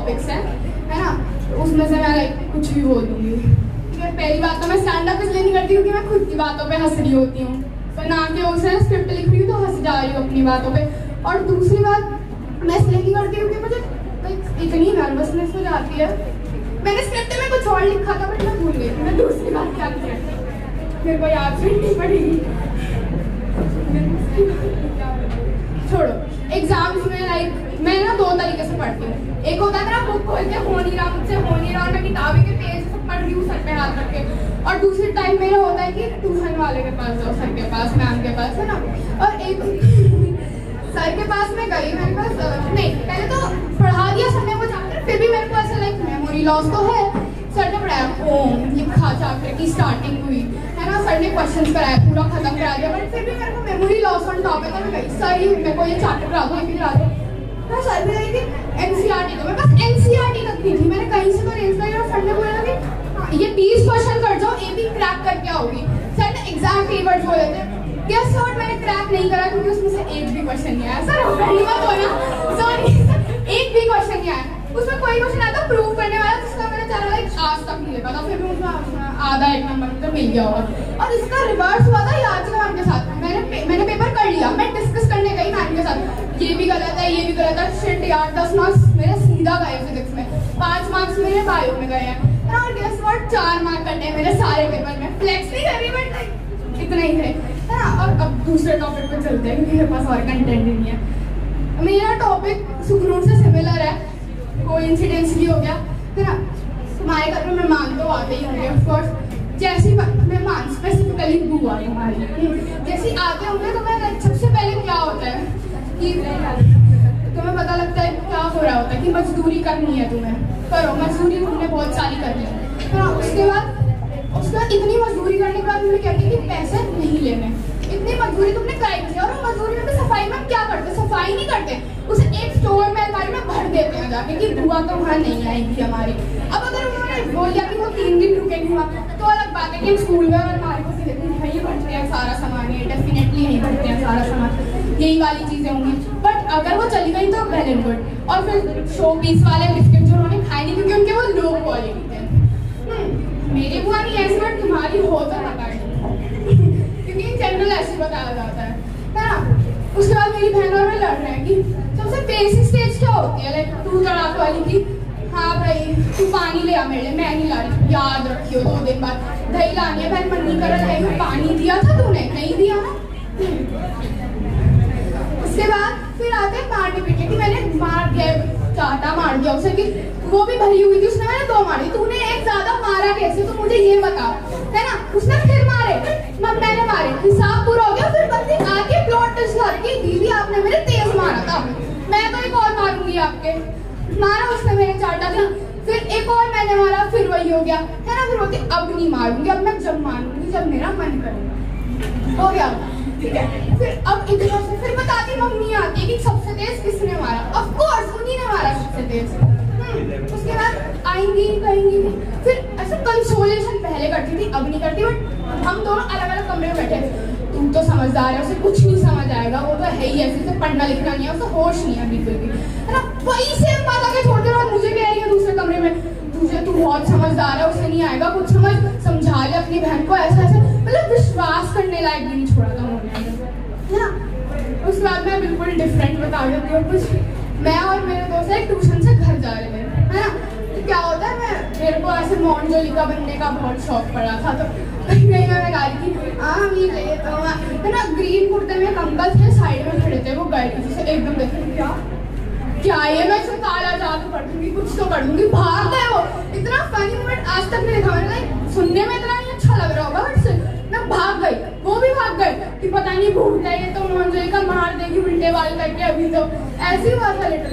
Topics हैं, है ना, उसमें से मैं लाइक कुछ भी बोल दूँगी। पहली बात तो मैं स्टैंड अप इसलिए नहीं करती क्योंकि मैं खुद की बातों पे हंस रही होती हूँ, तो ना कि उसे स्क्रिप्ट लिख रही हूँ तो हंस जा रही हूँ अपनी बातों पे। और दूसरी बात मैं इसलिए नहीं करती क्योंकि मुझे लाइक इतनी नर्वसनेस हो जाती है। मैंने स्क्रिप्ट में कुछ और लिखा था बट मैं भूल गई, मैं दूसरी बात क्या लिखी, मेरे को याद नहीं पड़ेगी, छोड़ो। एग्जाम्स में लाइक मैं ना दो तरीके से पढ़ती हूँ, एक होता है मेरा बुक खोल के हो नहीं रहा मुझसे, हो नहीं रहा और मैं किताबें के पेज से पढ़ रही हूँ सर पे हाथ रख के, और दूसरी टाइम मेरा होता है कि ट्यूशन वाले के पास जाओ, सर के पास, मैम के पास, है ना। और एक सर के पास मैं गई, मेरे पास नहीं, पहले तो पढ़ा दिया सर ने वो चैप्टर, फिर भी मेरे को ऐसा लाइक मेमोरी लॉस तो है। सर ने पढ़ाया ओम लिखा चैप्टर की स्टार्टिंग हुई, है ना, सर ने क्वेश्चंस कराया, पूरा खत्म करा दिया, बट फिर भी मेरे को मेमोरी लॉस ऑन टॉपिक है। मैं गई सर ही मेरे को ये चैप्टर करा दो, ये करा दो। मैं सर में गई थी एनसीईआरटी को, मेरे पास एनसीईआरटी तक नहीं थी, मैंने कहीं से तो रेंज करी और सर ने बोला कि ये 20 क्वेश्चन कर जाओ, एपी क्रैक करके आओगी। सर ने एग्जैक्ट कीवर्ड्स बोले थे, गेस व्हाट, मैंने क्रैक नहीं करा क्योंकि उसमें से एक भी क्वेश्चन नहीं आया। सर पहली बात हो ना, सॉरी एक भी क्वेश्चन नहीं आया, उसमें कोई क्वेश्चन आया था प्रूव करने वाला जिसका मैंने चारा लाइक आज तक नहीं लिखा था, फिर भी उसमें आधा एक नंबर तो मिल गया होगा। और इसका रिवर्स हुआ था याचिका मैम के साथ, मैंने पेपर कर लिया, मैं डिस्कस करने गई मैम के साथ, ये भी गलत है, ये भी गलत है, शिट यार 10 मार्क्स मेरे सीधा गए फिजिक्स में, 5 मार्क्स मेरे बायो में गए हैं, और गेस व्हाट 4 मार्क्स कटे मेरे सारे पेपर में। फ्लेक्स नहीं कर रही बट लाइक इतना ही थे, है ना। और अब दूसरे टॉपिक पे चलते हैं क्योंकि मेरे पास और कंटेंट नहीं है। मेरा टॉपिक सुखनूर से सिमिलर है, कोइंसिडेंसली हो गया, है ना। हमारे घर में मेहमान तो आते ही होंगे ऑफ कोर्स, जैसी मेहमान स्पेसिफिकली बुआ हमारी जैसी आते होंगे तो मैं सबसे पहले क्या होता है कि तुम्हें पता लगता है क्या हो रहा होता है कि मजदूरी करनी है, तुम्हें करो मजदूरी, तुमने बहुत सारी करनी है। उसके बाद इतनी मजदूरी करने के बाद मुझे कहती है कि पैसे नहीं लेने, इतनी मजदूरी तुमने कराई थी। और मजदूरी में भी सफाई में क्या करते, सफाई नहीं करते, उसे एक स्टोर में अलमारी में भर देते हैं जाके कि बुआ तो वहाँ नहीं आएगी हमारी। अब अगर उन्होंने बोल दिया कि वो 3 दिन रुकेंगे वहाँ तो अलग बात है कि स्कूल में और अलमारी को यही भरते हैं सारा सामान, ये डेफिनेटली यही भरते हैं सारा सामान, यही वाली चीजें होंगी। बट अगर वो चली गई तो वेल एंड गुड। और फिर शो पीस वाले बिस्किट जो उन्होंने खाए नहीं क्योंकि उनके वो लो क्वालिटी थे। मेरी बुआ नहीं ऐसी बट तुम्हारी हो तो बता क्योंकि इन जनरल ऐसे बताया जाता है ना। उसके बाद मेरी बहन और मैं लड़ रहे हैं कि सबसे बेसिक स्टेज क्या होती है, लाइक तू तड़ाक वाली की, हाँ भाई तू पानी ले आ मेरे लिए, मैं नहीं ला रही, याद रखियो 2 दिन बाद दही लानी है, बहन मन नहीं कर रहा है, पानी दिया था तूने, नहीं दिया ना। उसके बाद फिर आते हैं मारने पीटने की, मैंने मार दिया, चाटा मार दिया उसे कि वो भी भरी हुई थी, उसने मैंने 2 मारी, तूने एक ज्यादा मारा कैसे, तो मुझे ये बता, है ना। उसने फिर मारे, मैंने मारे, हिसाब पूरा हो गया। फिर बंदी आके प्लॉट टेस्ट कर रही, दीदी आपने मेरे तेज मारा था, मैं तो एक और मारूंगी आपके, मारा उसने मेरे चाटा था, फिर एक और मैंने मारा, फिर वही हो गया, है ना। फिर बोलती अब नहीं मारूंगी, अब मैं जब मारूंगी जब मेरा मन करेगा, हो गया, ठीक है। फिर अब इतना से फिर बताती मम्मी आती है कि सबसे तेज किसने मारा, ऑफ कोर्स उन्हीं ने मारा सबसे तेज। उसके बाद आएंगी कहेंगी, फिर ऐसा कंसोलेशन पहले करती थी, अब नहीं करती, बट हम दोनों अलग अलग कमरे में बैठे, तुम तो समझदार है, उसे कुछ नहीं समझ आएगा, वो तो है ही ऐसे, उसे पढ़ना लिखना नहीं है, उसे होश नहीं है बिल्कुल भी, है ना। वही सेम बात आके छोड़ देना, मुझे भी आई है दूसरे कमरे में, तुझे तू बहुत समझदार है, उसे नहीं आएगा कुछ समझ, समझा ले अपनी बहन को, ऐसा ऐसा, मतलब विश्वास करने लायक भी नहीं छोड़ा था उन्होंने, है ना। उसके बाद मैं बिल्कुल डिफरेंट बता देती हूँ कुछ। मैं और मेरे दोस्त एक ट्यूशन से घर जा रहे थे, है ना। तो क्या होता है, मेरे को ऐसे मोंजोलिका बनने का बहुत शौक पड़ा था, तो कहीं मैं गाड़ी की है ना, ग्रीन कुर्ते में एक अंकल थे, साइड में खड़े थे, वो गाड़ी से एकदम देखे क्या ये, मैं इसे काला जादू कर दूंगी, कुछ तो कर दूंगी, भाग गए वो। इतना फनी मोमेंट आज तक नहीं देखा मैंने, सुनने में इतना नहीं अच्छा लग रहा होगा बट मैं भाग गई, वो भी भाग गए कि पता नहीं भूल गए, ये तो मोंजोलिका मार देगी उल्टे बाल करके, अभी तो ऐसी बात है लिटरली।